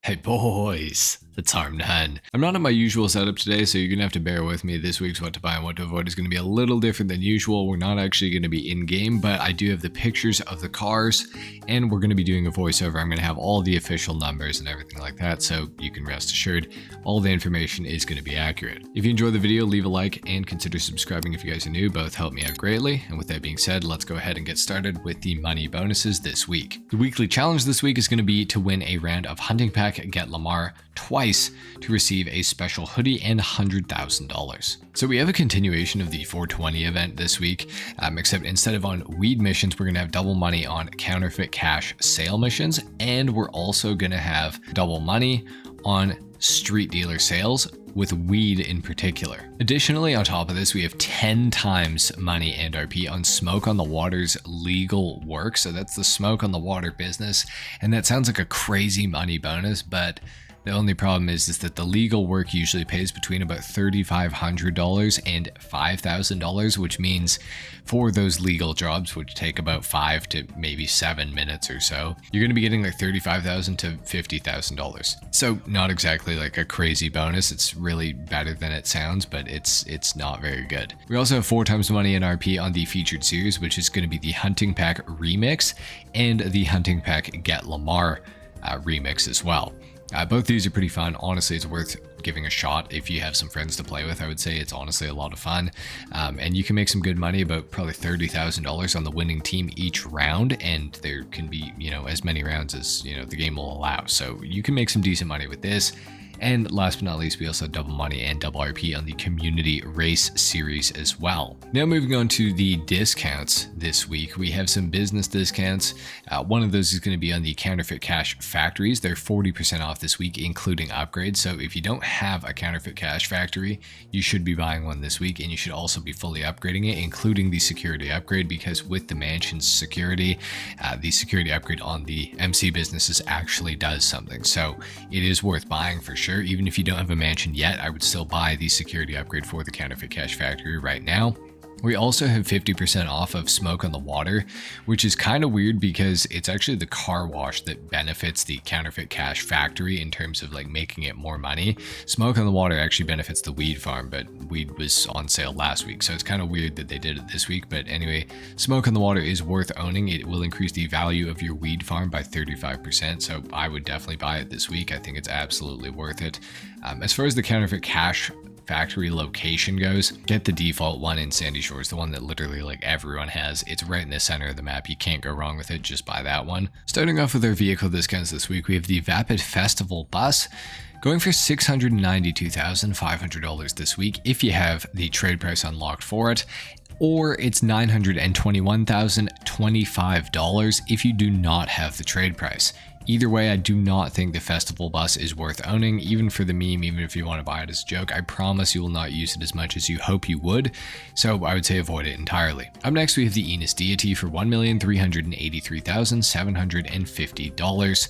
Hey boys, it's HarmNone. I'm not in my usual setup today, so you're gonna have to bear with me. This week's what to buy and what to avoid is gonna be a little different than usual. We're not actually gonna be in game, but I do have the pictures of the cars, and we're gonna be doing a voiceover. I'm gonna have all the official numbers and everything like that, so you can rest assured all the information is gonna be accurate. If you enjoyed the video, leave a like and consider subscribing if you guys are new. Both help me out greatly. And with that being said, let's go ahead and get started with the money bonuses this week. The weekly challenge this week is gonna be to win a round of Hunting Pack Get Lamar twice to receive a special hoodie and $100,000. So we have a continuation of the 420 event this week, except instead of on weed missions, we're going to have double money on counterfeit cash sale missions, and we're also going to have double money on street dealer sales with weed in particular. Additionally, on top of this, we have 10 times money and RP on Smoke on the Water's legal work. So that's the Smoke on the Water business. And that sounds like a crazy money bonus, but the only problem is that the legal work usually pays between about $3,500 and $5,000, which means for those legal jobs, which take about 5 to maybe 7 minutes or so, you're going to be getting like $35,000 to $50,000. So not exactly like a crazy bonus. It's really better than it sounds, but it's not very good. We also have 4 times money in RP on the featured series, which is going to be the Hunting Pack Remix and the Hunting Pack Get Lamar remix as well. Both these are pretty fun. Honestly, it's worth giving a shot if you have some friends to play with. I would say it's honestly a lot of fun. And you can make some good money, about probably $30,000 on the winning team each round. And there can be, as many rounds as, the game will allow. So you can make some decent money with this. And last but not least, we also have double money and double RP on the community race series as well. Now moving on to the discounts this week, we have some business discounts. One of those is going to be on the counterfeit cash factories. They're 40% off this week, including upgrades. So if you don't have a counterfeit cash factory, you should be buying one this week, and you should also be fully upgrading it, including the security upgrade, because with the mansion's security, the security upgrade on the MC businesses actually does something. So it is worth buying for sure. Even if you don't have a mansion yet, I would still buy the security upgrade for the counterfeit cash factory right now. We also have 50% off of Smoke on the Water, which is kind of weird because it's actually the car wash that benefits the counterfeit cash factory in terms of like making it more money. Smoke on the Water actually benefits the weed farm, but weed was on sale last week, so it's kind of weird that they did it this week. But anyway, Smoke on the Water is worth owning. It will increase the value of your weed farm by 35%, so I would definitely buy it this week. I think it's absolutely worth it. As far as the counterfeit cash factory location goes, get the default one in Sandy Shores, the one that literally like everyone has. It's right in the center of the map. You can't go wrong with it. Just buy that one. Starting off with our vehicle discounts this week, we have the Vapid Festival bus going for $692,500 this week if you have the trade price unlocked for it, or it's $921,025 if you do not have the trade price. Either way, I do not think the festival bus is worth owning, even for the meme, even if you want to buy it as a joke. I promise you will not use it as much as you hope you would, so I would say avoid it entirely. Up next, we have the Enos Deity for $1,383,750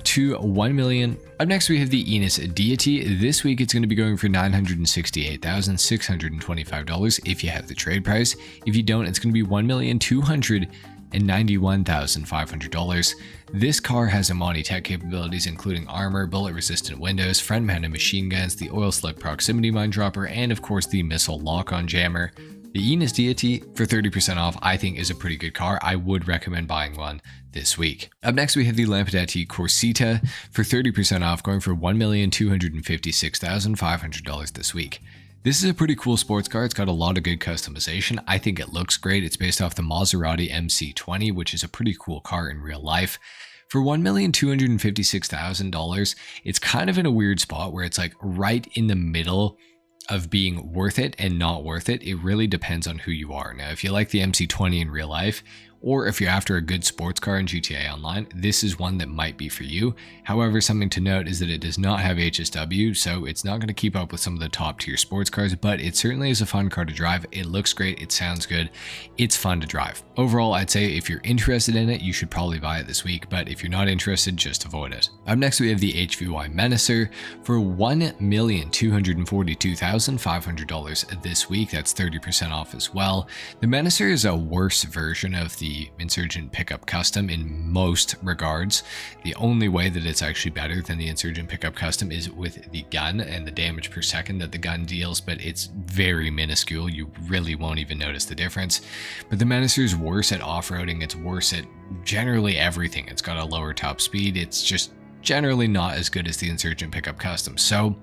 to $1 million. Up next, we have the Enos Deity. This week, it's going to be going for $968,625 if you have the trade price. If you don't, it's going to be $1,291,500. This car has Amani tech capabilities, including armor, bullet-resistant windows, front-mounted machine guns, the oil-slick proximity mine dropper, and of course the missile lock-on jammer. The Enos Deity for 30% off, I think, is a pretty good car. I would recommend buying one this week. Up next, we have the Lampadati Corsita for 30% off, going for $1,256,500 this week. This is a pretty cool sports car. It's got a lot of good customization. I think it looks great. It's based off the Maserati MC20, which is a pretty cool car in real life. For $1,256,000, it's kind of in a weird spot where it's like right in the middle of being worth it and not worth it. It really depends on who you are. Now, if you like the MC20 in real life, or if you're after a good sports car in GTA Online, this is one that might be for you. However, something to note is that it does not have HSW, so it's not going to keep up with some of the top tier sports cars, but it certainly is a fun car to drive. It looks great, it sounds good, it's fun to drive. Overall, I'd say if you're interested in it, you should probably buy it this week, but if you're not interested, just avoid it. Up next, we have the HVY Menacer for $1,242,500 this week. That's 30% off as well. The Menacer is a worse version of the the Insurgent Pickup Custom in most regards. The only way that it's actually better than the Insurgent Pickup Custom is with the gun and the damage per second that the gun deals, but it's very minuscule. You really won't even notice the difference. But the Menacer is worse at off-roading. It's worse at generally everything. It's got a lower top speed. It's just generally not as good as the Insurgent Pickup Custom. So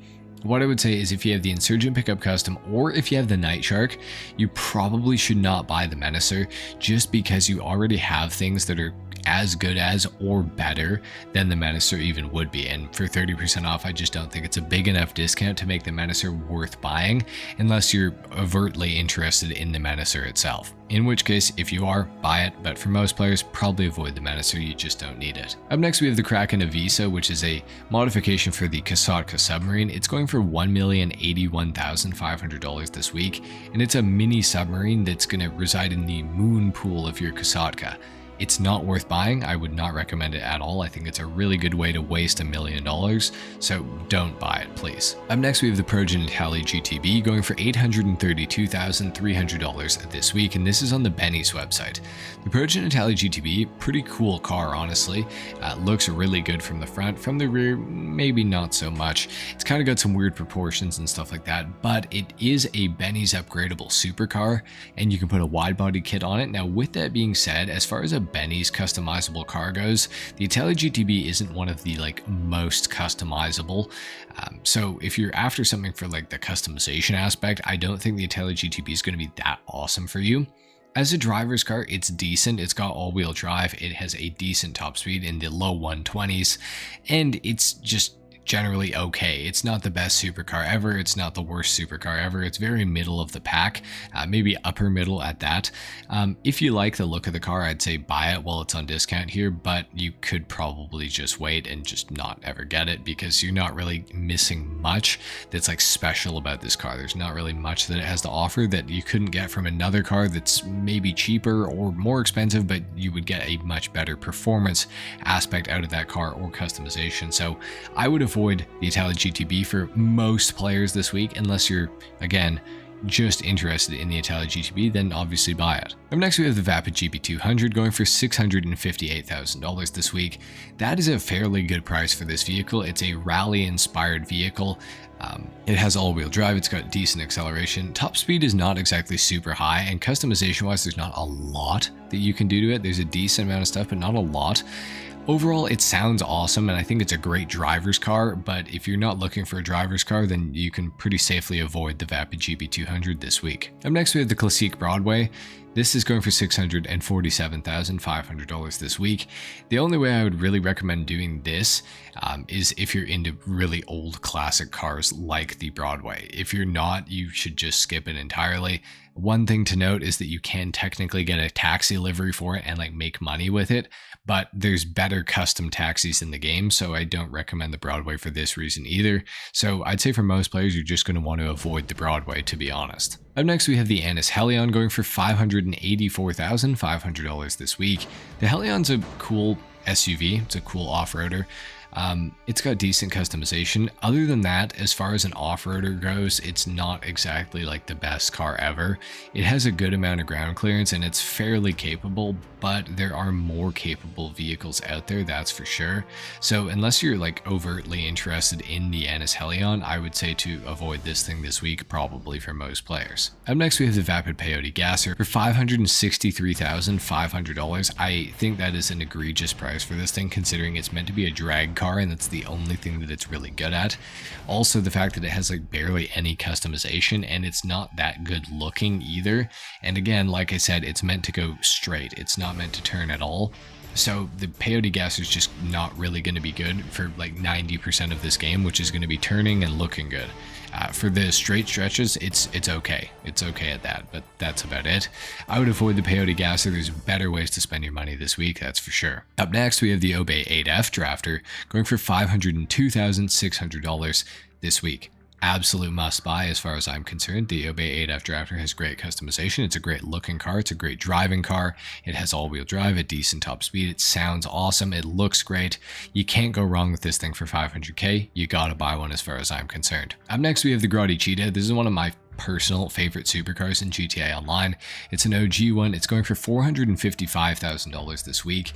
what I would say is if you have the Insurgent Pickup Custom or if you have the Night Shark, you probably should not buy the Menacer just because you already have things that are as good as or better than the Menacer even would be. And for 30% off, I just don't think it's a big enough discount to make the Menacer worth buying unless you're overtly interested in the Menacer itself. In which case, if you are, buy it, but for most players, probably avoid the Menacer, you just don't need it. Up next, we have the Kraken Avisa, which is a modification for the Kasatka submarine. It's going for $1,081,500 this week, and it's a mini submarine that's going to reside in the moon pool of your Kasatka. It's not worth buying. I would not recommend it at all. I think it's a really good way to waste $1 million, so don't buy it, please. Up next, we have the Progenitali GTB going for $832,300 this week, and this is on the Benny's website. The Progenitali GTB, pretty cool car, honestly. Looks really good from the front. From the rear, maybe not so much. It's kind of got some weird proportions and stuff like that, but it is a Benny's upgradable supercar, and you can put a wide body kit on it. Now, with that being said, as far as a Benny's customizable car goes, the Italia GTB isn't one of the most customizable. So if you're after something for the customization aspect, I don't think the Italia GTB is going to be that awesome for you. As a driver's car, it's decent. It's got all-wheel drive. It has a decent top speed in the low 120s, and it's just generally okay. It's not the best supercar ever. It's not the worst supercar ever. It's very middle of the pack, maybe upper middle at that. If you like the look of the car, I'd say buy it while it's on discount here, but you could probably just wait and just not ever get it because you're not really missing much that's special about this car. There's not really much that it has to offer that you couldn't get from another car that's maybe cheaper or more expensive, but you would get a much better performance aspect out of that car or customization. So I would avoid the Italia GTB for most players this week, unless you're, again, just interested in the Italia GTB, then obviously buy it. Up next, we have the Vapid GP200 going for $658,000 this week. That is a fairly good price for this vehicle. It's a rally-inspired vehicle. It has all-wheel drive, it's got decent acceleration. Top speed is not exactly super high, and customization-wise, there's not a lot that you can do to it. There's a decent amount of stuff, but not a lot. Overall, it sounds awesome, and I think it's a great driver's car, but if you're not looking for a driver's car, then you can pretty safely avoid the Vapid GP200 this week. Up next, we have the Classique Broadway. This is going for $647,500 this week. The only way I would really recommend doing this is if you're into really old classic cars like the Broadway. If you're not, you should just skip it entirely. One thing to note is that you can technically get a taxi livery for it and make money with it, but there's better custom taxis in the game, so I don't recommend the Broadway for this reason either. So I'd say for most players, you're just going to want to avoid the Broadway, to be honest. Up next, we have the Anis Helion going for $584,500 this week. The Helion's a cool SUV. It's a cool off-roader. It's got decent customization. Other than that, as far as an off-roader goes, it's not exactly the best car ever. It has a good amount of ground clearance and it's fairly capable, but there are more capable vehicles out there, that's for sure. So unless you're overtly interested in the Anis Helion, I would say to avoid this thing this week, probably for most players. Up next, we have the Vapid Peyote Gasser for $563,500. I think that is an egregious price for this thing, considering it's meant to be a drag car and that's the only thing that it's really good at. Also, the fact that it has barely any customization and it's not that good looking either. And again, like I said, it's meant to go straight. It's not meant to turn at all. So the Peyote Gasser is just not really going to be good for 90% of this game, which is going to be turning and looking good. For the straight stretches, it's okay. It's okay at that, but that's about it. I would avoid the Peyote Gasser. There's better ways to spend your money this week, that's for sure. Up next, we have the Obey 8F Drafter going for $502,600 this week. Absolute must buy as far as I'm concerned. The Obey 8F Drafter has great customization. It's a great looking car. It's a great driving car. It has all-wheel drive, a decent top speed. It sounds awesome. It looks great. You can't go wrong with this thing for $500K. You gotta buy one as far as I'm concerned. Up next, we have the Grotti Cheetah. This is one of my personal favorite supercars in GTA Online. It's an OG one. It's going for $455,000 this week.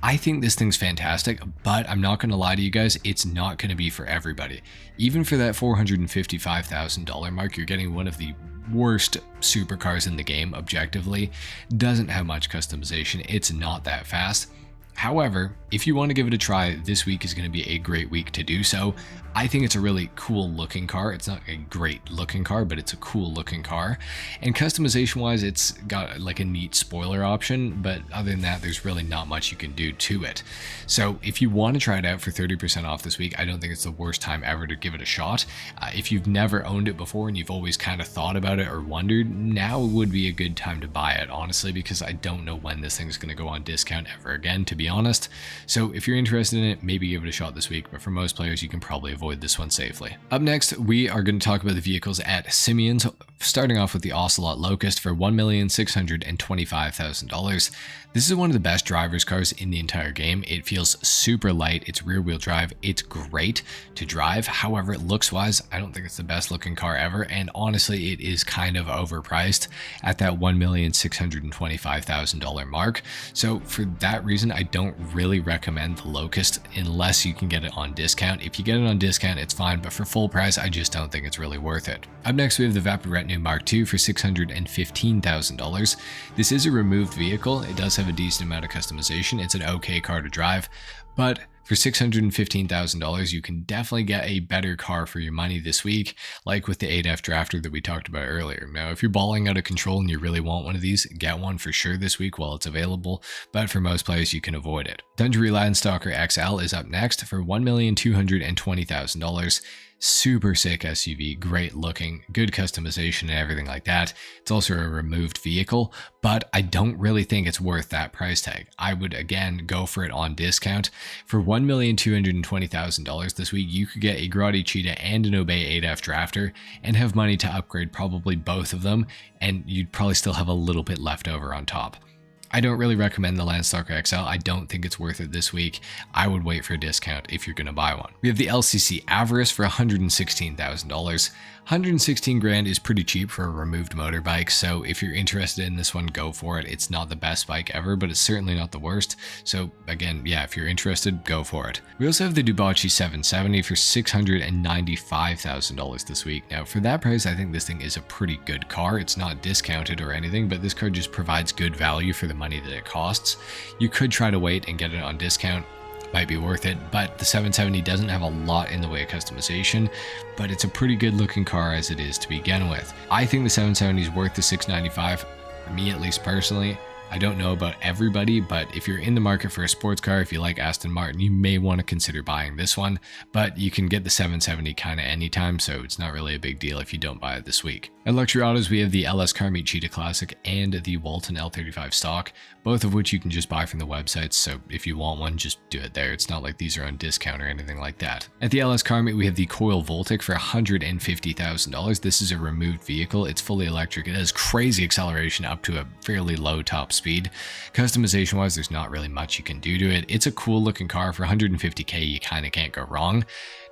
I think this thing's fantastic, but I'm not going to lie to you guys, it's not going to be for everybody. Even for that $455,000 mark, you're getting one of the worst supercars in the game objectively. Doesn't have much customization, it's not that fast. However, if you want to give it a try, this week is going to be a great week to do so. I think it's a really cool looking car. It's not a great looking car, but it's a cool looking car. And customization wise, it's got like a neat spoiler option, but other than that, there's really not much you can do to it. So if you want to try it out for 30% off this week, I don't think it's the worst time ever to give it a shot. If you've never owned it before and you've always kind of thought about it or wondered, now would be a good time to buy it, honestly, because I don't know when this thing's going to go on discount ever again, to be honest. So if you're interested in it, maybe give it a shot this week, but for most players, you can probably avoid this one safely. Up next, we are going to talk about the vehicles at Simeon's, starting off with the Ocelot Locust for $1,625,000. This is one of the best driver's cars in the entire game. It feels super light, it's rear wheel drive, it's great to drive. However, looks wise, I don't think it's the best looking car ever, and honestly, it is kind of overpriced at that $1,625,000 mark. So for that reason, I don't really recommend the Locust unless you can get it on discount. If you get it on discount, it's fine, but for full price, I just don't think it's really worth it. Up next, we have the Vapid Retinue Mark II for $615,000. This is a removed vehicle. It does have a decent amount of customization. It's an okay car to drive, but for $615,000, you can definitely get a better car for your money this week, like with the 8F Drafter that we talked about earlier. Now, if you're balling out of control and you really want one of these, get one for sure this week while it's available, but for most players, you can avoid it. Dundry Landstalker XL is up next for $1,220,000. Super sick SUV, great looking, good customization and everything like that. It's also a removed vehicle, but I don't really think it's worth that price tag. I would again go for it on discount. For $1,220,000 this week, you could get a Grotti Cheetah and an Obey 8F Drafter and have money to upgrade probably both of them, and you'd probably still have a little bit left over on top. I don't really recommend the Landstalker XL. I don't think it's worth it this week. I would wait for a discount if you're going to buy one. We have the LCC Avarice for $116,000. 116 grand is pretty cheap for a removed motorbike, so if you're interested in this one, go for it. It's not the best bike ever, but it's certainly not the worst. So again, yeah, if you're interested, go for it. We also have the Dubachi 770 for $695,000 this week. Now, for that price, I think this thing is a pretty good car. It's not discounted or anything, but this car just provides good value for the money that it costs. You could try to wait and get it on discount. Might be worth it, but the 770 doesn't have a lot in the way of customization, but it's a pretty good looking car as it is to begin with. I think the 770 is worth the $695, for me at least personally. I don't know about everybody, but if you're in the market for a sports car, if you like Aston Martin, you may want to consider buying this one, but you can get the 770 kind of anytime, so it's not really a big deal if you don't buy it this week. At Luxury Autos, we have the LS Car Meet Cheetah Classic and the Walton L35 stock, both of which you can just buy from the websites, so if you want one, just do it there. It's not like these are on discount or anything like that. At the LS Car Meet, we have the Coil Voltic for $150,000. This is a removed vehicle. It's fully electric. It has crazy acceleration up to a fairly low top speed. Customization wise, there's not really much you can do to it. It's a cool looking car. For $150K, you kind of can't go wrong.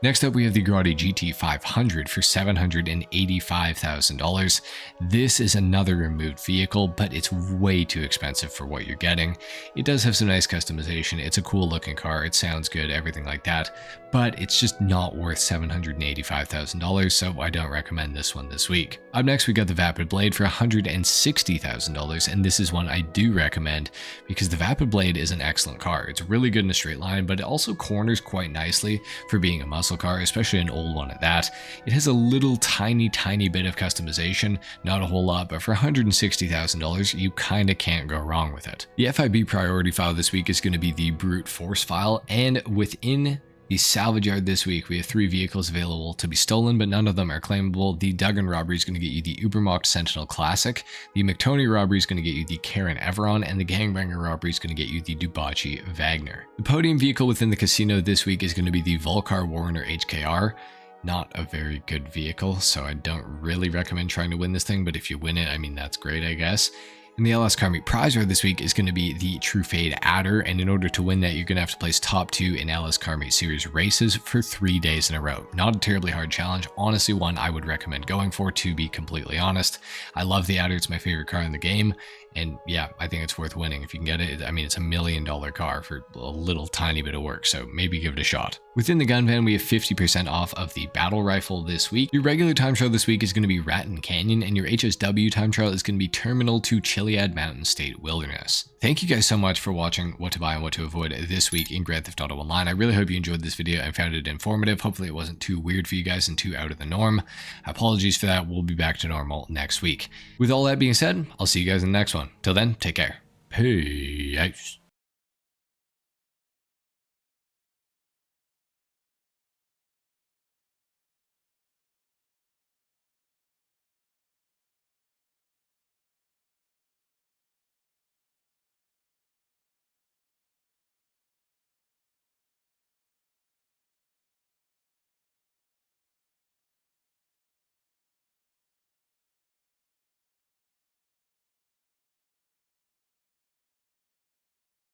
Next up, we have the Grotti GT500 for $785,000. This is another removed vehicle, but it's way too expensive for what you're getting. It does have some nice customization. It's a cool looking car. It sounds good, everything like that, but it's just not worth $785,000, so I don't recommend this one this week. Up next, we got the Vapid Blade for $160,000, and this is one I do recommend because the Vapid Blade is an excellent car. It's really good in a straight line, but it also corners quite nicely for being a muscle car, especially an old one at that. It has a little tiny bit of customization, not a whole lot, but for $160,000, you kind of can't go wrong with it. The FIB priority file this week is going to be the brute force file, and within the salvage yard this week, we have 3 vehicles available to be stolen, but none of them are claimable. The Duggan robbery is going to get you the Ubermacht Sentinel Classic, the McToney robbery is going to get you the Karen Everon, and the Gangbanger robbery is going to get you the Dubachi Wagner. The podium vehicle within the casino this week is going to be the Volcar Warner HKR. Not a very good vehicle, so I don't really recommend trying to win this thing, but if you win it, I mean, that's great, I guess. And the LS Car Meet prize draw this week is going to be the True Fade Adder, and in order to win that, you're going to have to place top 2 in LS Car Meet Series races for 3 days in a row. Not a terribly hard challenge, honestly one I would recommend going for, to be completely honest. I love the Adder, it's my favorite car in the game, and yeah, I think it's worth winning if you can get it. I mean, it's $1 million car for a little tiny bit of work, so maybe give it a shot. Within the gun van, we have 50% off of the battle rifle this week. Your regular time trial this week is going to be Raton Canyon, and your HSW time trial is going to be Terminal to Chiliad Mountain State Wilderness. Thank you guys so much for watching what to buy and what to avoid this week in Grand Theft Auto Online. I really hope you enjoyed this video and found it informative. Hopefully it wasn't too weird for you guys and too out of the norm. Apologies for that. We'll be back to normal next week. With all that being said, I'll see you guys in the next one. Till then, take care. Peace.